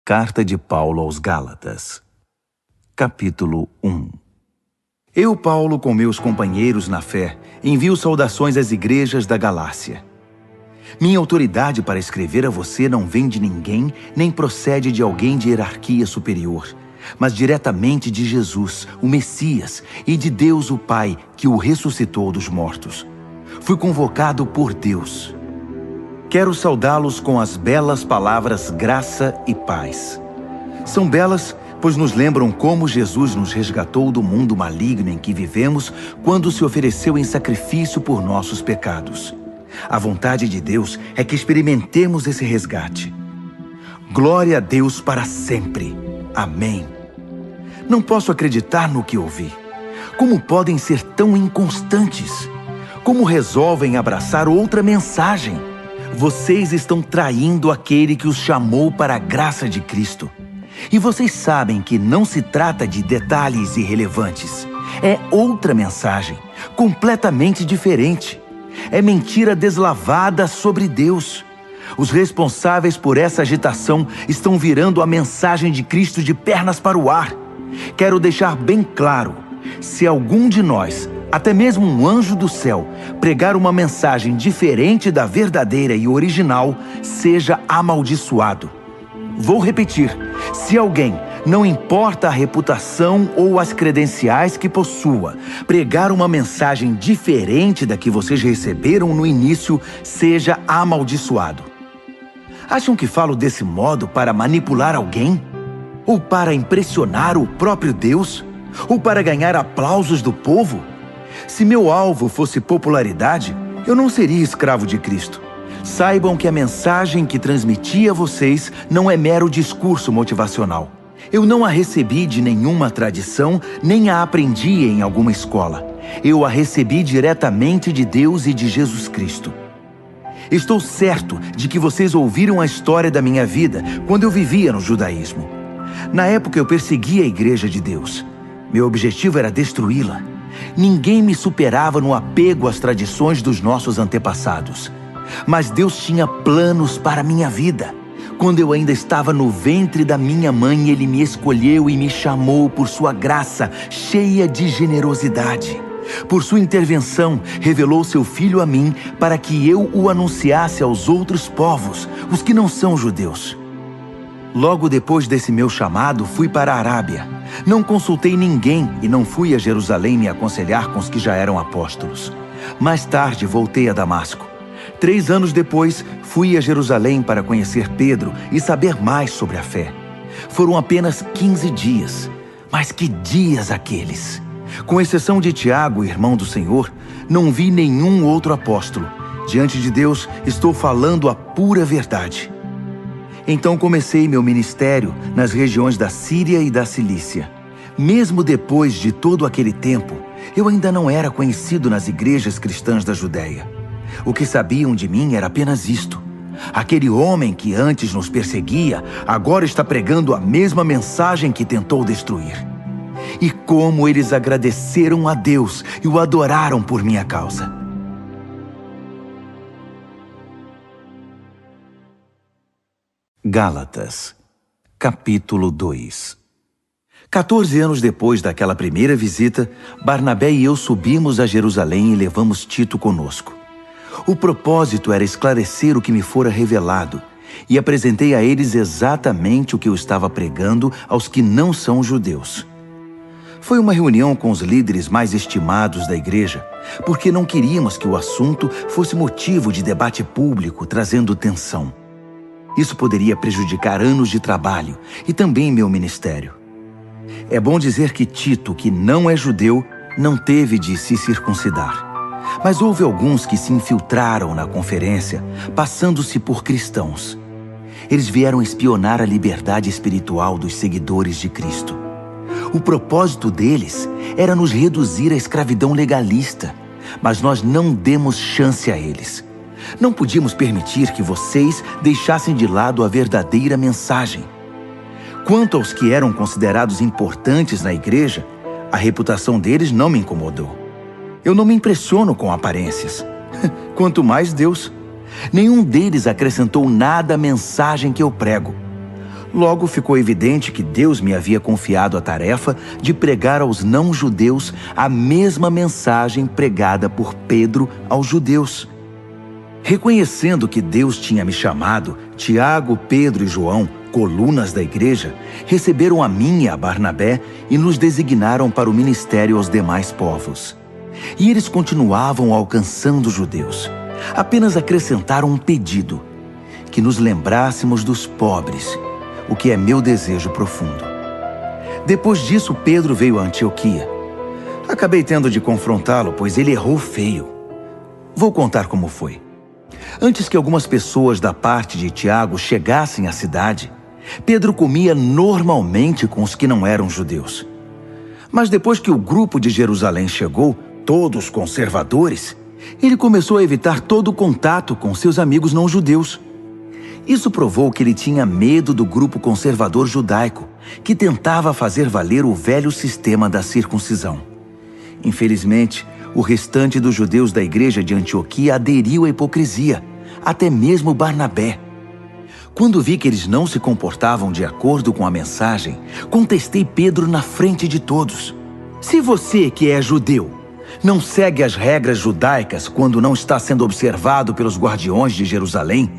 Carta de Paulo aos Gálatas, capítulo 1. Eu, Paulo, com meus companheiros na fé, envio saudações às igrejas da Galácia. Minha autoridade para escrever a você não vem de ninguém, nem procede de alguém de hierarquia superior, mas diretamente de Jesus, o Messias, e de Deus o Pai, que o ressuscitou dos mortos. Fui convocado por Deus. Quero saudá-los com as belas palavras graça e paz. São belas, pois nos lembram como Jesus nos resgatou do mundo maligno em que vivemos quando se ofereceu em sacrifício por nossos pecados. A vontade de Deus é que experimentemos esse resgate. Glória a Deus para sempre. Amém. Não posso acreditar no que ouvi. Como podem ser tão inconstantes? Como resolvem abraçar outra mensagem? Vocês estão traindo aquele que os chamou para a graça de Cristo. E vocês sabem que não se trata de detalhes irrelevantes. É outra mensagem, completamente diferente. É mentira deslavada sobre Deus. Os responsáveis por essa agitação estão virando a mensagem de Cristo de pernas para o ar. Quero deixar bem claro, se algum de nós, até mesmo um anjo do céu, pregar uma mensagem diferente da verdadeira e original, seja amaldiçoado. Vou repetir, se alguém, não importa a reputação ou as credenciais que possua, pregar uma mensagem diferente da que vocês receberam no início, seja amaldiçoado. Acham que falo desse modo para manipular alguém? Ou para impressionar o próprio Deus? Ou para ganhar aplausos do povo? Se meu alvo fosse popularidade, eu não seria escravo de Cristo. Saibam que a mensagem que transmiti a vocês não é mero discurso motivacional. Eu não a recebi de nenhuma tradição, nem a aprendi em alguma escola. Eu a recebi diretamente de Deus e de Jesus Cristo. Estou certo de que vocês ouviram a história da minha vida quando eu vivia no judaísmo. Na época eu perseguia a Igreja de Deus. Meu objetivo era destruí-la. Ninguém me superava no apego às tradições dos nossos antepassados. Mas Deus tinha planos para a minha vida. Quando eu ainda estava no ventre da minha mãe, Ele me escolheu e me chamou por sua graça, cheia de generosidade. Por sua intervenção, revelou seu Filho a mim para que eu o anunciasse aos outros povos, os que não são judeus. Logo depois desse meu chamado, fui para a Arábia. Não consultei ninguém e não fui a Jerusalém me aconselhar com os que já eram apóstolos. Mais tarde, voltei a Damasco. 3 anos depois, fui a Jerusalém para conhecer Pedro e saber mais sobre a fé. Foram apenas 15 dias, mas que dias aqueles! Com exceção de Tiago, irmão do Senhor, não vi nenhum outro apóstolo. Diante de Deus, estou falando a pura verdade. Então comecei meu ministério nas regiões da Síria e da Cilícia. Mesmo depois de todo aquele tempo, eu ainda não era conhecido nas igrejas cristãs da Judéia. O que sabiam de mim era apenas isto: aquele homem que antes nos perseguia, agora está pregando a mesma mensagem que tentou destruir. E como eles agradeceram a Deus e o adoraram por minha causa. Gálatas, capítulo 2. 14 anos depois daquela primeira visita, Barnabé e eu subimos a Jerusalém e levamos Tito conosco. O propósito era esclarecer o que me fora revelado, e apresentei a eles exatamente o que eu estava pregando aos que não são judeus. Foi uma reunião com os líderes mais estimados da igreja, porque não queríamos que o assunto fosse motivo de debate público, trazendo tensão. Isso poderia prejudicar anos de trabalho e também meu ministério. É bom dizer que Tito, que não é judeu, não teve de se circuncidar. Mas houve alguns que se infiltraram na conferência, passando-se por cristãos. Eles vieram espionar a liberdade espiritual dos seguidores de Cristo. O propósito deles era nos reduzir à escravidão legalista, mas nós não demos chance a eles. Não podíamos permitir que vocês deixassem de lado a verdadeira mensagem. Quanto aos que eram considerados importantes na igreja, a reputação deles não me incomodou. Eu não me impressiono com aparências. Quanto mais Deus. Nenhum deles acrescentou nada à mensagem que eu prego. Logo ficou evidente que Deus me havia confiado a tarefa de pregar aos não-judeus a mesma mensagem pregada por Pedro aos judeus. Reconhecendo que Deus tinha me chamado, Tiago, Pedro e João, colunas da igreja, receberam a mim e a Barnabé e nos designaram para o ministério aos demais povos. E eles continuavam alcançando os judeus. Apenas acrescentaram um pedido: que nos lembrássemos dos pobres, o que é meu desejo profundo. Depois disso, Pedro veio a Antioquia. Acabei tendo de confrontá-lo, pois ele errou feio. Vou contar como foi. Antes que algumas pessoas da parte de Tiago chegassem à cidade, Pedro comia normalmente com os que não eram judeus. Mas depois que o grupo de Jerusalém chegou, todos conservadores, ele começou a evitar todo contato com seus amigos não-judeus. Isso provou que ele tinha medo do grupo conservador judaico, que tentava fazer valer o velho sistema da circuncisão. Infelizmente, o restante dos judeus da igreja de Antioquia aderiu à hipocrisia, até mesmo Barnabé. Quando vi que eles não se comportavam de acordo com a mensagem, contestei Pedro na frente de todos. Se você, que é judeu, não segue as regras judaicas quando não está sendo observado pelos guardiões de Jerusalém,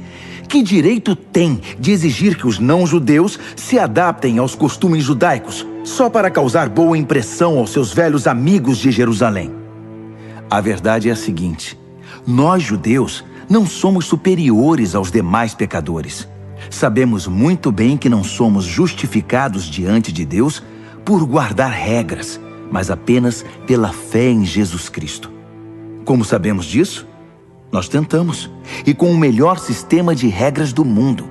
que direito tem de exigir que os não-judeus se adaptem aos costumes judaicos só para causar boa impressão aos seus velhos amigos de Jerusalém? A verdade é a seguinte: nós, judeus, não somos superiores aos demais pecadores. Sabemos muito bem que não somos justificados diante de Deus por guardar regras, mas apenas pela fé em Jesus Cristo. Como sabemos disso? Nós tentamos, e com o melhor sistema de regras do mundo.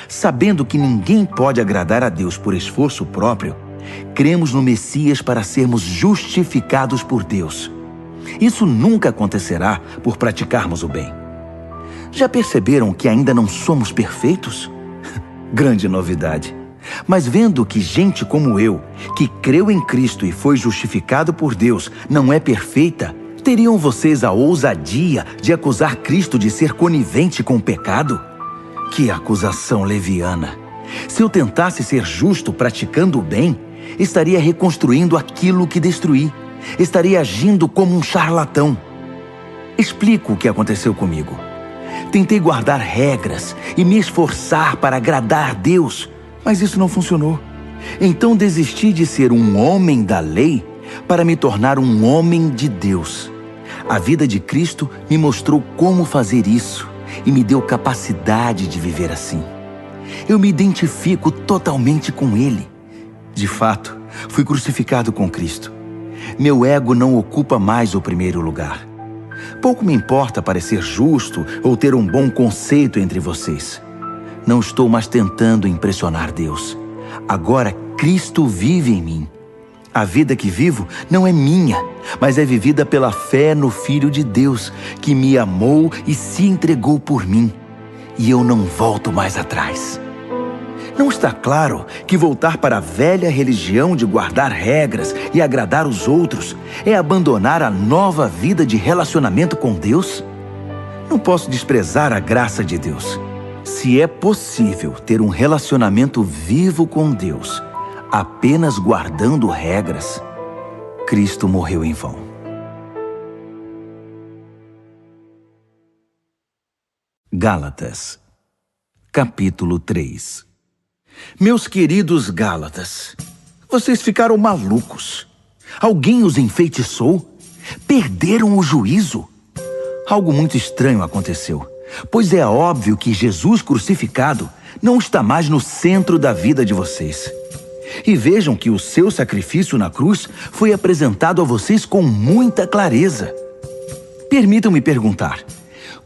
Sabendo que ninguém pode agradar a Deus por esforço próprio, cremos no Messias para sermos justificados por Deus. Isso nunca acontecerá por praticarmos o bem. Já perceberam que ainda não somos perfeitos? Grande novidade. Mas vendo que gente como eu, que creu em Cristo e foi justificado por Deus, não é perfeita, teriam vocês a ousadia de acusar Cristo de ser conivente com o pecado? Que acusação leviana! Se eu tentasse ser justo praticando o bem, estaria reconstruindo aquilo que destruí. Estaria agindo como um charlatão. Explico o que aconteceu comigo. Tentei guardar regras e me esforçar para agradar a Deus, mas isso não funcionou. Então desisti de ser um homem da lei para me tornar um homem de Deus. A vida de Cristo me mostrou como fazer isso e me deu capacidade de viver assim. Eu me identifico totalmente com Ele. De fato, fui crucificado com Cristo. Meu ego não ocupa mais o primeiro lugar. Pouco me importa parecer justo ou ter um bom conceito entre vocês. Não estou mais tentando impressionar Deus. Agora Cristo vive em mim. A vida que vivo não é minha, mas é vivida pela fé no Filho de Deus, que me amou e se entregou por mim. E eu não volto mais atrás. Não está claro que voltar para a velha religião de guardar regras e agradar os outros é abandonar a nova vida de relacionamento com Deus? Não posso desprezar a graça de Deus. Se é possível ter um relacionamento vivo com Deus, apenas guardando regras, Cristo morreu em vão. Gálatas, capítulo 3. Meus queridos Gálatas, vocês ficaram malucos. Alguém os enfeitiçou? Perderam o juízo? Algo muito estranho aconteceu, pois é óbvio que Jesus crucificado não está mais no centro da vida de vocês. E vejam que o seu sacrifício na cruz foi apresentado a vocês com muita clareza. Permitam-me perguntar,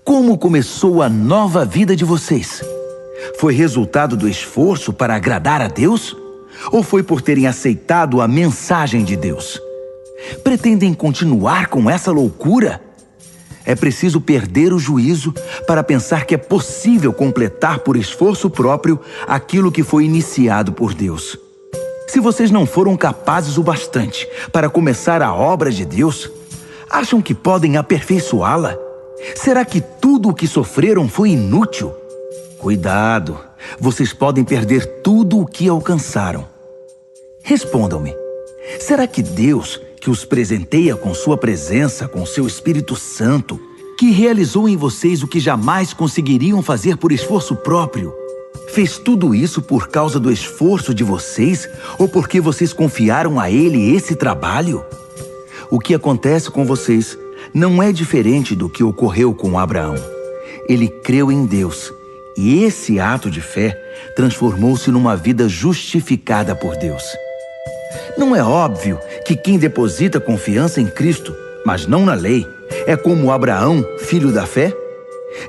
como começou a nova vida de vocês? Foi resultado do esforço para agradar a Deus? Ou foi por terem aceitado a mensagem de Deus? Pretendem continuar com essa loucura? É preciso perder o juízo para pensar que é possível completar por esforço próprio aquilo que foi iniciado por Deus. Se vocês não foram capazes o bastante para começar a obra de Deus, acham que podem aperfeiçoá-la? Será que tudo o que sofreram foi inútil? Cuidado, vocês podem perder tudo o que alcançaram. Respondam-me, será que Deus, que os presenteia com sua presença, com seu Espírito Santo, que realizou em vocês o que jamais conseguiriam fazer por esforço próprio, fez tudo isso por causa do esforço de vocês ou porque vocês confiaram a Ele esse trabalho? O que acontece com vocês não é diferente do que ocorreu com Abraão. Ele creu em Deus e esse ato de fé transformou-se numa vida justificada por Deus. Não é óbvio que quem deposita confiança em Cristo, mas não na lei, é como Abraão, filho da fé?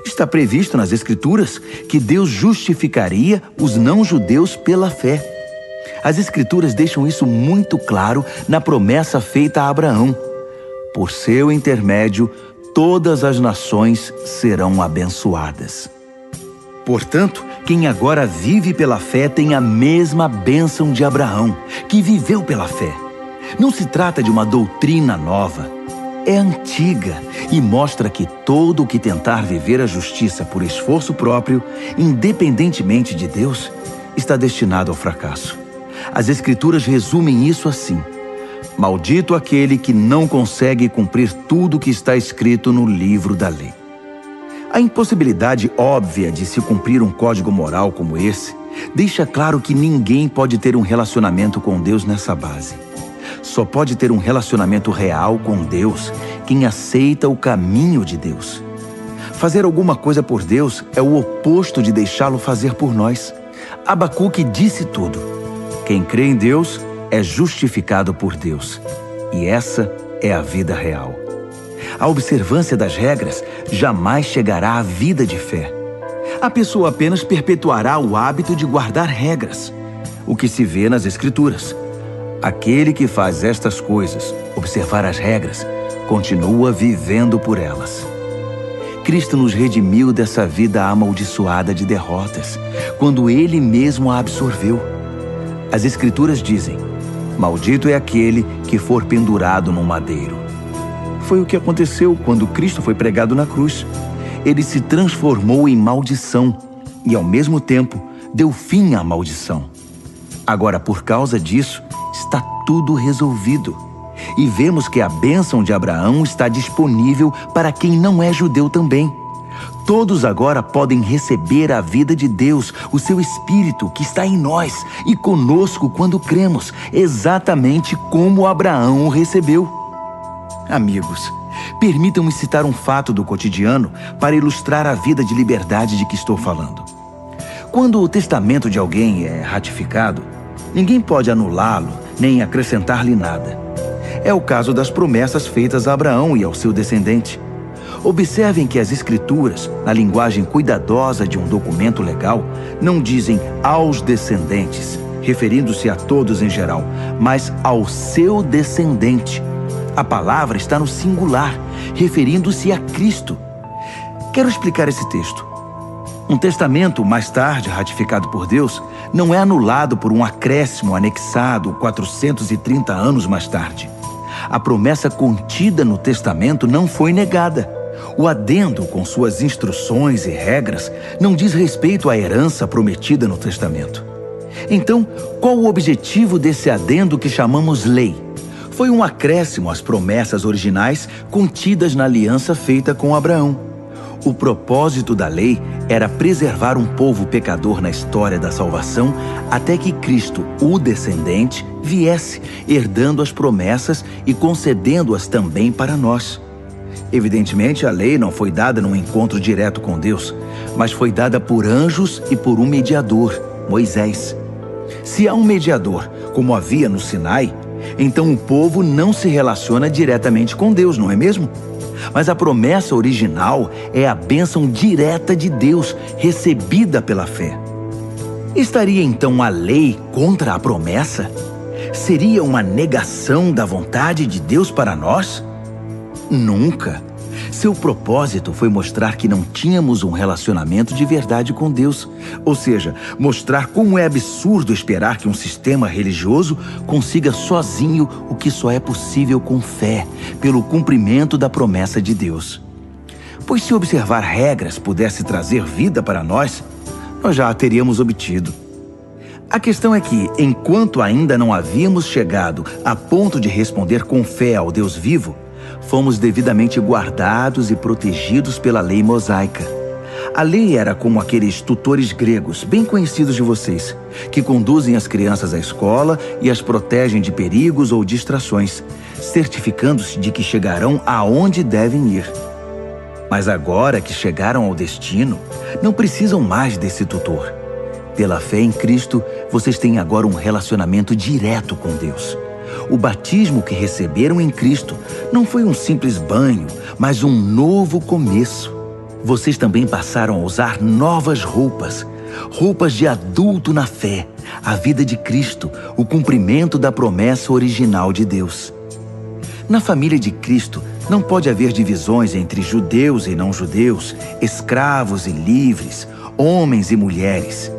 Está previsto nas Escrituras que Deus justificaria os não-judeus pela fé. As Escrituras deixam isso muito claro na promessa feita a Abraão. Por seu intermédio, todas as nações serão abençoadas. Portanto, quem agora vive pela fé tem a mesma bênção de Abraão, que viveu pela fé. Não se trata de uma doutrina nova. É antiga e mostra que todo o que tentar viver a justiça por esforço próprio, independentemente de Deus, está destinado ao fracasso. As Escrituras resumem isso assim: maldito aquele que não consegue cumprir tudo o que está escrito no livro da lei. A impossibilidade óbvia de se cumprir um código moral como esse deixa claro que ninguém pode ter um relacionamento com Deus nessa base. Só pode ter um relacionamento real com Deus quem aceita o caminho de Deus. Fazer alguma coisa por Deus é o oposto de deixá-lo fazer por nós. Abacuque disse tudo. Quem crê em Deus é justificado por Deus. E essa é a vida real. A observância das regras jamais chegará à vida de fé. A pessoa apenas perpetuará o hábito de guardar regras, o que se vê nas Escrituras. Aquele que faz estas coisas, observar as regras, continua vivendo por elas. Cristo nos redimiu dessa vida amaldiçoada de derrotas, quando Ele mesmo a absorveu. As Escrituras dizem: maldito é aquele que for pendurado no madeiro. Foi o que aconteceu quando Cristo foi pregado na cruz. Ele se transformou em maldição e, ao mesmo tempo, deu fim à maldição. Agora, por causa disso, está tudo resolvido. E vemos que a bênção de Abraão está disponível para quem não é judeu também. Todos agora podem receber a vida de Deus, o seu Espírito que está em nós e conosco quando cremos, exatamente como Abraão o recebeu. Amigos, permitam-me citar um fato do cotidiano para ilustrar a vida de liberdade de que estou falando. Quando o testamento de alguém é ratificado, ninguém pode anulá-lo nem acrescentar-lhe nada. É o caso das promessas feitas a Abraão e ao seu descendente. Observem que as Escrituras, na linguagem cuidadosa de um documento legal, não dizem aos descendentes, referindo-se a todos em geral, mas ao seu descendente. A palavra está no singular, referindo-se a Cristo. Quero explicar esse texto. Um testamento, mais tarde ratificado por Deus, não é anulado por um acréscimo anexado 430 anos mais tarde. A promessa contida no testamento não foi negada. O adendo, com suas instruções e regras, não diz respeito à herança prometida no testamento. Então, qual o objetivo desse adendo que chamamos lei? Foi um acréscimo às promessas originais contidas na aliança feita com Abraão. O propósito da lei era preservar um povo pecador na história da salvação até que Cristo, o descendente, viesse, herdando as promessas e concedendo-as também para nós. Evidentemente, a lei não foi dada num encontro direto com Deus, mas foi dada por anjos e por um mediador, Moisés. Se há um mediador, como havia no Sinai, então o povo não se relaciona diretamente com Deus, não é mesmo? Mas a promessa original é a bênção direta de Deus, recebida pela fé. Estaria então a lei contra a promessa? Seria uma negação da vontade de Deus para nós? Nunca. Seu propósito foi mostrar que não tínhamos um relacionamento de verdade com Deus. Ou seja, mostrar como é absurdo esperar que um sistema religioso consiga sozinho o que só é possível com fé, pelo cumprimento da promessa de Deus. Pois se observar regras pudesse trazer vida para nós, nós já a teríamos obtido. A questão é que, enquanto ainda não havíamos chegado a ponto de responder com fé ao Deus vivo, fomos devidamente guardados e protegidos pela lei mosaica. A lei era como aqueles tutores gregos, bem conhecidos de vocês, que conduzem as crianças à escola e as protegem de perigos ou distrações, certificando-se de que chegarão aonde devem ir. Mas agora que chegaram ao destino, não precisam mais desse tutor. Pela fé em Cristo, vocês têm agora um relacionamento direto com Deus. O batismo que receberam em Cristo não foi um simples banho, mas um novo começo. Vocês também passaram a usar novas roupas, roupas de adulto na fé, a vida de Cristo, o cumprimento da promessa original de Deus. Na família de Cristo, não pode haver divisões entre judeus e não-judeus, escravos e livres, homens e mulheres.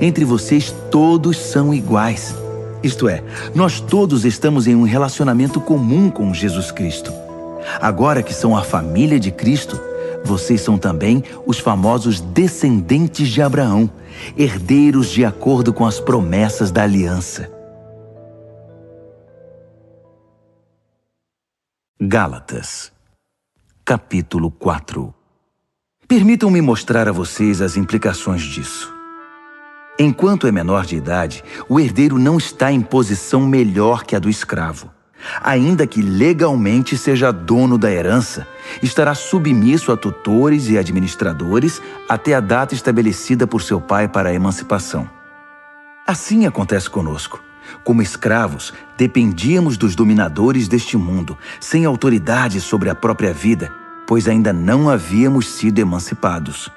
Entre vocês, todos são iguais. Isto é, nós todos estamos em um relacionamento comum com Jesus Cristo. Agora que são a família de Cristo, vocês são também os famosos descendentes de Abraão, herdeiros de acordo com as promessas da aliança. Gálatas, capítulo 4. Permitam-me mostrar a vocês as implicações disso. Enquanto é menor de idade, o herdeiro não está em posição melhor que a do escravo. Ainda que legalmente seja dono da herança, estará submisso a tutores e administradores até a data estabelecida por seu pai para a emancipação. Assim acontece conosco. Como escravos, dependíamos dos dominadores deste mundo, sem autoridade sobre a própria vida, pois ainda não havíamos sido emancipados.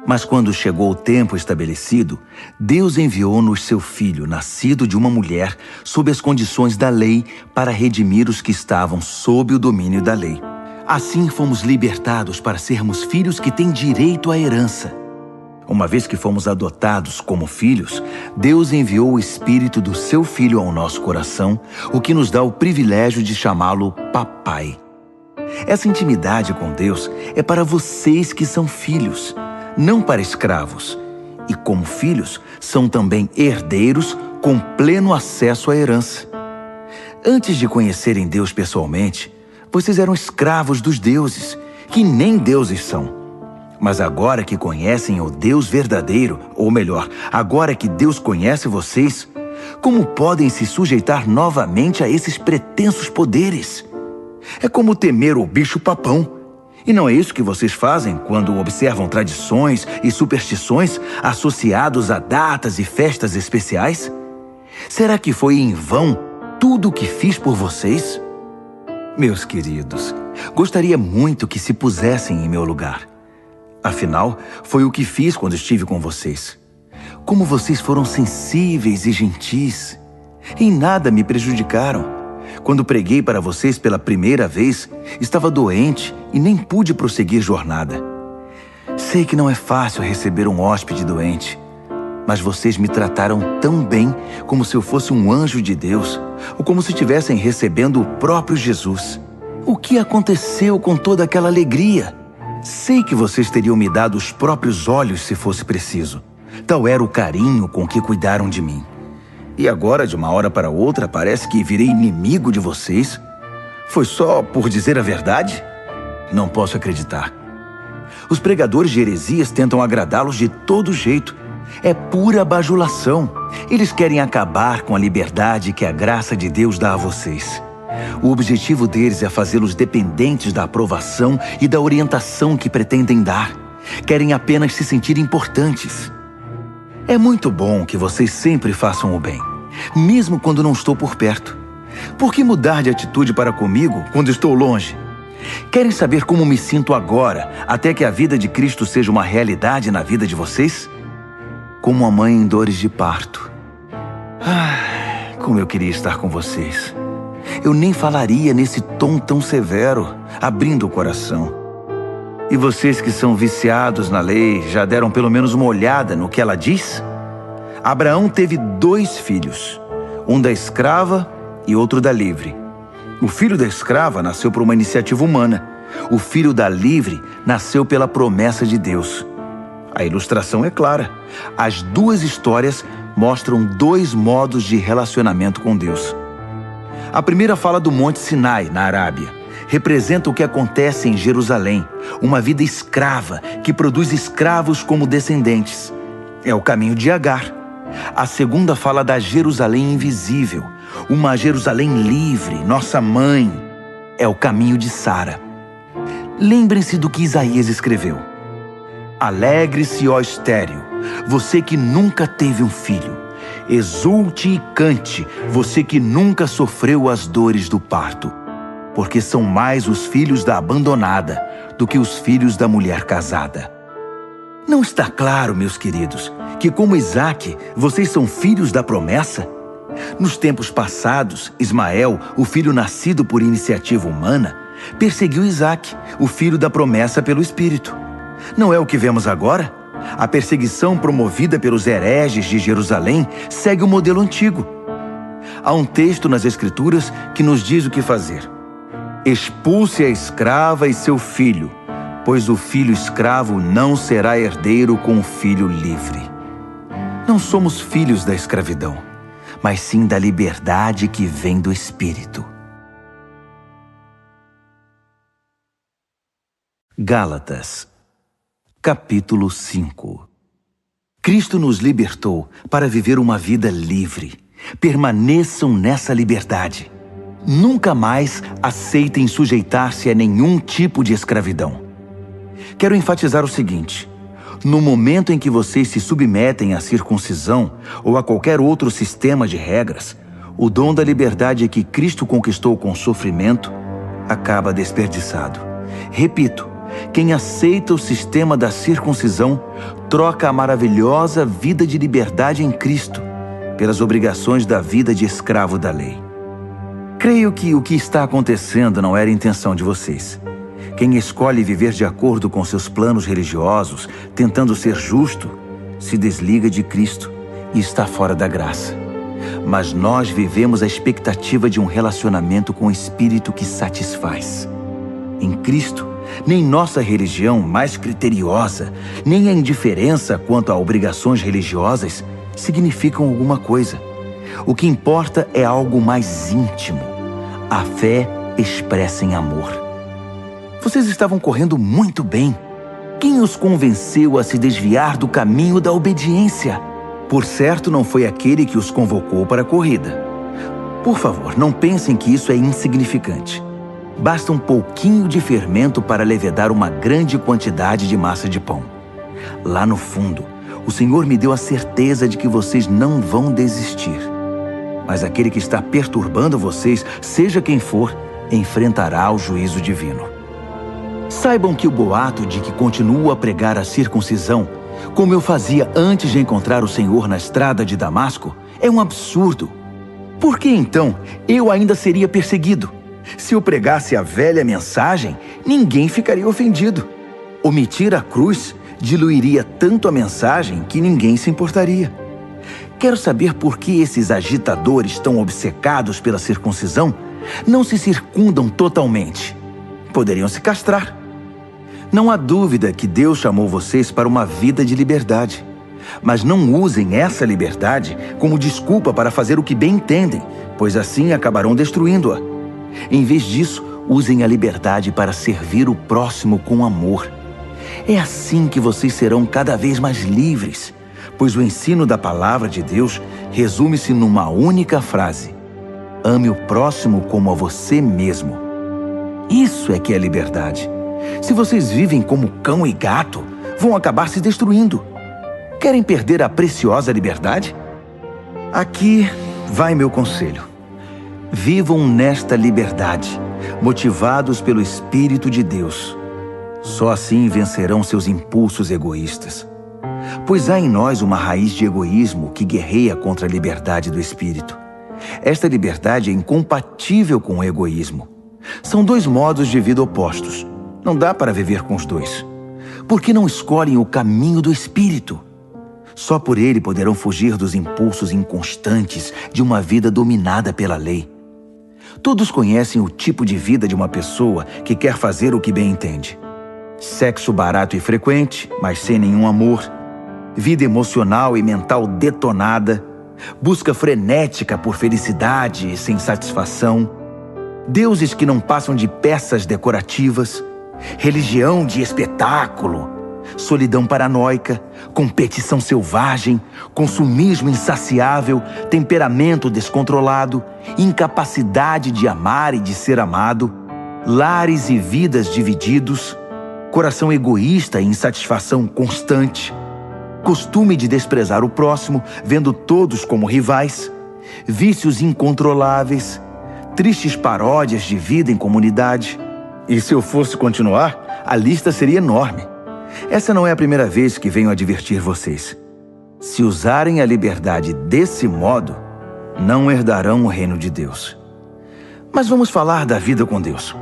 Mas quando chegou o tempo estabelecido, Deus enviou-nos seu Filho, nascido de uma mulher, sob as condições da lei, para redimir os que estavam sob o domínio da lei. Assim fomos libertados para sermos filhos que têm direito à herança. Uma vez que fomos adotados como filhos, Deus enviou o Espírito do seu Filho ao nosso coração, o que nos dá o privilégio de chamá-lo Papai. Essa intimidade com Deus é para vocês que são filhos, não para escravos, e como filhos, são também herdeiros com pleno acesso à herança. Antes de conhecerem Deus pessoalmente, vocês eram escravos dos deuses, que nem deuses são. Mas agora que conhecem o Deus verdadeiro, ou melhor, agora que Deus conhece vocês, como podem se sujeitar novamente a esses pretensos poderes? É como temer o bicho-papão. E não é isso que vocês fazem quando observam tradições e superstições associados a datas e festas especiais? Será que foi em vão tudo o que fiz por vocês? Meus queridos, gostaria muito que se pusessem em meu lugar. Afinal, foi o que fiz quando estive com vocês. Como vocês foram sensíveis e gentis. Em nada me prejudicaram. Quando preguei para vocês pela primeira vez, estava doente e nem pude prosseguir jornada. Sei que não é fácil receber um hóspede doente, mas vocês me trataram tão bem como se eu fosse um anjo de Deus, ou como se estivessem recebendo o próprio Jesus. O que aconteceu com toda aquela alegria? Sei que vocês teriam me dado os próprios olhos se fosse preciso. Tal era o carinho com que cuidaram de mim. E agora, de uma hora para outra, parece que virei inimigo de vocês? Foi só por dizer a verdade? Não posso acreditar. Os pregadores de heresias tentam agradá-los de todo jeito. É pura bajulação. Eles querem acabar com a liberdade que a graça de Deus dá a vocês. O objetivo deles é fazê-los dependentes da aprovação e da orientação que pretendem dar. Querem apenas se sentir importantes. É muito bom que vocês sempre façam o bem, mesmo quando não estou por perto. Por que mudar de atitude para comigo quando estou longe? Querem saber como me sinto agora, até que a vida de Cristo seja uma realidade na vida de vocês? Como a mãe em dores de parto. Como eu queria estar com vocês. Eu nem falaria nesse tom tão severo, abrindo o coração. E vocês que são viciados na lei, já deram pelo menos uma olhada no que ela diz? Abraão teve 2 filhos, um da escrava e outro da livre. O filho da escrava nasceu por uma iniciativa humana. O filho da livre nasceu pela promessa de Deus. A ilustração é clara. As duas histórias mostram dois modos de relacionamento com Deus. A primeira fala do Monte Sinai, na Arábia. Representa o que acontece em Jerusalém, uma vida escrava que produz escravos como descendentes. É o caminho de Agar. A segunda fala da Jerusalém invisível, uma Jerusalém livre, nossa mãe. É o caminho de Sara. Lembrem-se do que Isaías escreveu. Alegre-se, ó estéril, você que nunca teve um filho. Exulte e cante, você que nunca sofreu as dores do parto. Porque são mais os filhos da abandonada do que os filhos da mulher casada. Não está claro, meus queridos, que como Isaque, vocês são filhos da promessa? Nos tempos passados, Ismael, o filho nascido por iniciativa humana, perseguiu Isaque, o filho da promessa pelo Espírito. Não é o que vemos agora? A perseguição promovida pelos hereges de Jerusalém segue o modelo antigo. Há um texto nas Escrituras que nos diz o que fazer. Expulse a escrava e seu filho, pois o filho escravo não será herdeiro com o filho livre. Não somos filhos da escravidão, mas sim da liberdade que vem do Espírito. Gálatas, capítulo 5. Cristo nos libertou para viver uma vida livre. Permaneçam nessa liberdade. Nunca mais aceitem sujeitar-se a nenhum tipo de escravidão. Quero enfatizar o seguinte: no momento em que vocês se submetem à circuncisão ou a qualquer outro sistema de regras, o dom da liberdade que Cristo conquistou com sofrimento acaba desperdiçado. Repito, quem aceita o sistema da circuncisão troca a maravilhosa vida de liberdade em Cristo pelas obrigações da vida de escravo da lei. Creio que o que está acontecendo não era a intenção de vocês. Quem escolhe viver de acordo com seus planos religiosos, tentando ser justo, se desliga de Cristo e está fora da graça. Mas nós vivemos a expectativa de um relacionamento com o Espírito que satisfaz. Em Cristo, nem nossa religião mais criteriosa, nem a indiferença quanto a obrigações religiosas significam alguma coisa. O que importa é algo mais íntimo. A fé expressa em amor. Vocês estavam correndo muito bem. Quem os convenceu a se desviar do caminho da obediência? Por certo, não foi aquele que os convocou para a corrida. Por favor, não pensem que isso é insignificante. Basta um pouquinho de fermento para levedar uma grande quantidade de massa de pão. Lá no fundo, o Senhor me deu a certeza de que vocês não vão desistir. Mas aquele que está perturbando vocês, seja quem for, enfrentará o juízo divino. Saibam que o boato de que continuo a pregar a circuncisão, como eu fazia antes de encontrar o Senhor na estrada de Damasco, é um absurdo. Por que então eu ainda seria perseguido? Se eu pregasse a velha mensagem, ninguém ficaria ofendido. Omitir a cruz diluiria tanto a mensagem que ninguém se importaria. Quero saber por que esses agitadores tão obcecados pela circuncisão não se circundam totalmente. Poderiam se castrar. Não há dúvida que Deus chamou vocês para uma vida de liberdade. Mas não usem essa liberdade como desculpa para fazer o que bem entendem, pois assim acabarão destruindo-a. Em vez disso, usem a liberdade para servir o próximo com amor. É assim que vocês serão cada vez mais livres, pois o ensino da palavra de Deus resume-se numa única frase: ame o próximo como a você mesmo. Isso é que é liberdade. Se vocês vivem como cão e gato, vão acabar se destruindo. Querem perder a preciosa liberdade? Aqui vai meu conselho. Vivam nesta liberdade, motivados pelo Espírito de Deus. Só assim vencerão seus impulsos egoístas. Pois há em nós uma raiz de egoísmo que guerreia contra a liberdade do Espírito. Esta liberdade é incompatível com o egoísmo. São dois modos de vida opostos. Não dá para viver com os dois. Por que não escolhem o caminho do Espírito? Só por ele poderão fugir dos impulsos inconstantes de uma vida dominada pela lei. Todos conhecem o tipo de vida de uma pessoa que quer fazer o que bem entende. sexo barato e frequente, mas sem nenhum amor, vida emocional e mental detonada, busca frenética por felicidade e sem satisfação, deuses que não passam de peças decorativas, religião de espetáculo, solidão paranoica, competição selvagem, consumismo insaciável, temperamento descontrolado, incapacidade de amar e de ser amado, lares e vidas divididos, coração egoísta e insatisfação constante, costume de desprezar o próximo, vendo todos como rivais, vícios incontroláveis, tristes paródias de vida em comunidade. E se eu fosse continuar, a lista seria enorme. Essa não é a primeira vez que venho advertir vocês. Se usarem a liberdade desse modo, não herdarão o reino de Deus. Mas vamos falar da vida com Deus.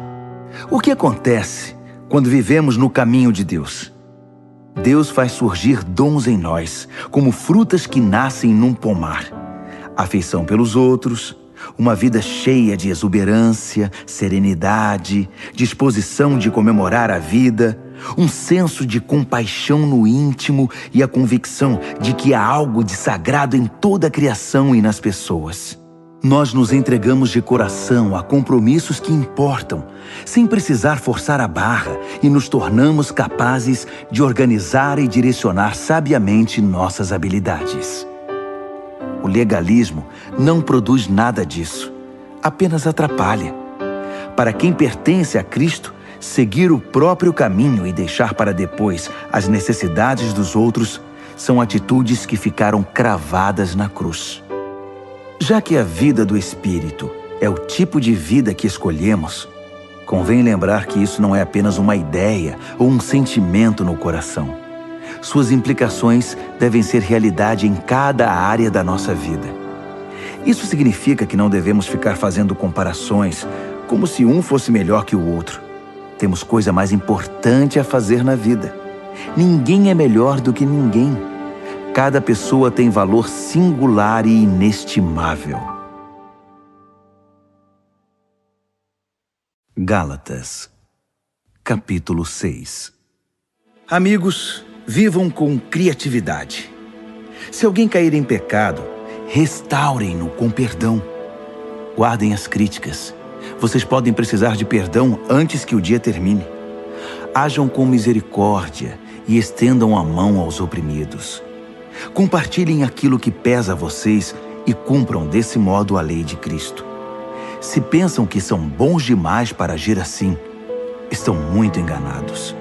O que acontece quando vivemos no caminho de Deus? Deus faz surgir dons em nós, como frutas que nascem num pomar. Afeição pelos outros, uma vida cheia de exuberância, serenidade, disposição de comemorar a vida, um senso de compaixão no íntimo e a convicção de que há algo de sagrado em toda a criação e nas pessoas. Nós nos entregamos de coração a compromissos que importam, sem precisar forçar a barra, e nos tornamos capazes de organizar e direcionar sabiamente nossas habilidades. O legalismo não produz nada disso, apenas atrapalha. Para quem pertence a Cristo, seguir o próprio caminho e deixar para depois as necessidades dos outros são atitudes que ficaram cravadas na cruz. Já que a vida do Espírito é o tipo de vida que escolhemos, convém lembrar que isso não é apenas uma ideia ou um sentimento no coração. Suas implicações devem ser realidade em cada área da nossa vida. Isso significa que não devemos ficar fazendo comparações como se um fosse melhor que o outro. Temos coisa mais importante a fazer na vida. Ninguém é melhor do que ninguém. Cada pessoa tem valor singular e inestimável. Gálatas, capítulo 6. Amigos, vivam com criatividade. Se alguém cair em pecado, restaurem-no com perdão. Guardem as críticas. Vocês podem precisar de perdão antes que o dia termine. Ajam com misericórdia e estendam a mão aos oprimidos. Compartilhem aquilo que pesa a vocês e cumpram desse modo a lei de Cristo. Se pensam que são bons demais para agir assim, estão muito enganados.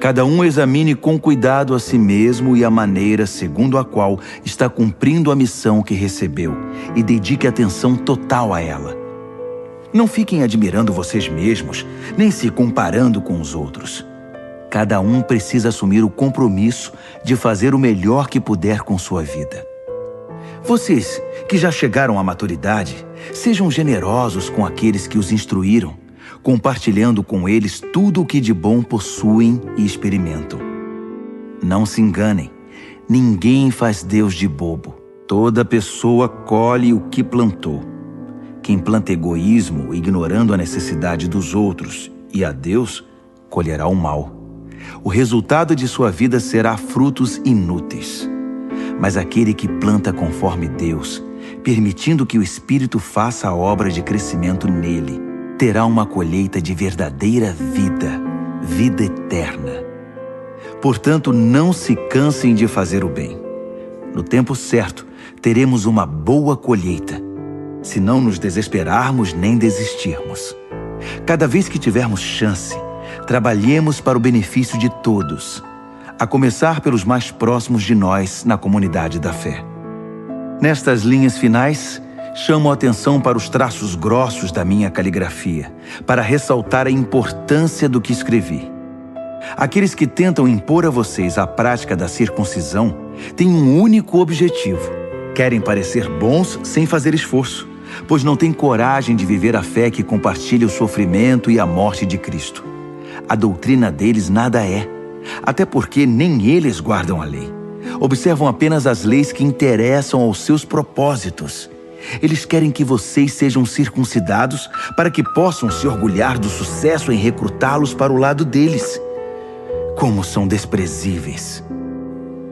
Cada um examine com cuidado a si mesmo e a maneira segundo a qual está cumprindo a missão que recebeu e dedique atenção total a ela. Não fiquem admirando vocês mesmos, nem se comparando com os outros. Cada um precisa assumir o compromisso de fazer o melhor que puder com sua vida. Vocês, que já chegaram à maturidade, sejam generosos com aqueles que os instruíram, compartilhando com eles tudo o que de bom possuem e experimentam. Não se enganem, ninguém faz Deus de bobo. Toda pessoa colhe o que plantou. Quem planta egoísmo, ignorando a necessidade dos outros e a Deus, colherá o mal. O resultado de sua vida será frutos inúteis. Mas aquele que planta conforme Deus, permitindo que o Espírito faça a obra de crescimento nele, terá uma colheita de verdadeira vida, vida eterna. Portanto, não se cansem de fazer o bem. No tempo certo, teremos uma boa colheita, se não nos desesperarmos nem desistirmos. Cada vez que tivermos chance, trabalhemos para o benefício de todos, a começar pelos mais próximos de nós na comunidade da fé. Nestas linhas finais, chamo a atenção para os traços grossos da minha caligrafia, para ressaltar a importância do que escrevi. Aqueles que tentam impor a vocês a prática da circuncisão têm um único objetivo: querem parecer bons sem fazer esforço, pois não têm coragem de viver a fé que compartilha o sofrimento e a morte de Cristo. A doutrina deles nada é, até porque nem eles guardam a lei. Observam apenas as leis que interessam aos seus propósitos. Eles querem que vocês sejam circuncidados para que possam se orgulhar do sucesso em recrutá-los para o lado deles. Como são desprezíveis!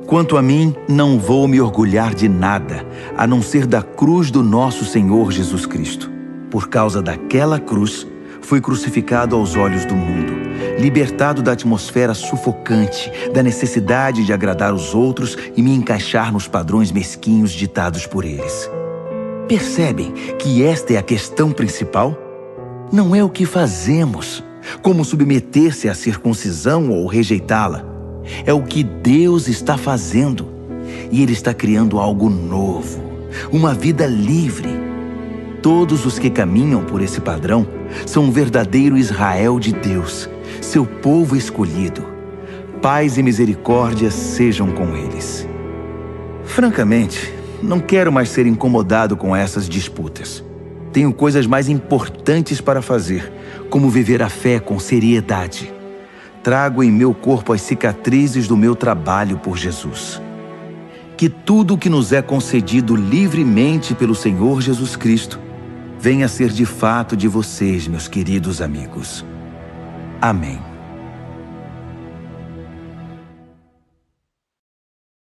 Quanto a mim, não vou me orgulhar de nada, a não ser da cruz do nosso Senhor Jesus Cristo. Por causa daquela cruz, fui crucificado aos olhos do mundo, libertado da atmosfera sufocante, da necessidade de agradar os outros e me encaixar nos padrões mesquinhos ditados por eles. Percebem que esta é a questão principal? Não é o que fazemos, como submeter-se à circuncisão ou rejeitá-la. É o que Deus está fazendo. E Ele está criando algo novo, uma vida livre. Todos os que caminham por esse padrão são um verdadeiro Israel de Deus, seu povo escolhido. Paz e misericórdia sejam com eles. Francamente, não quero mais ser incomodado com essas disputas. Tenho coisas mais importantes para fazer, como viver a fé com seriedade. Trago em meu corpo as cicatrizes do meu trabalho por Jesus. Que tudo o que nos é concedido livremente pelo Senhor Jesus Cristo venha a ser de fato de vocês, meus queridos amigos. Amém.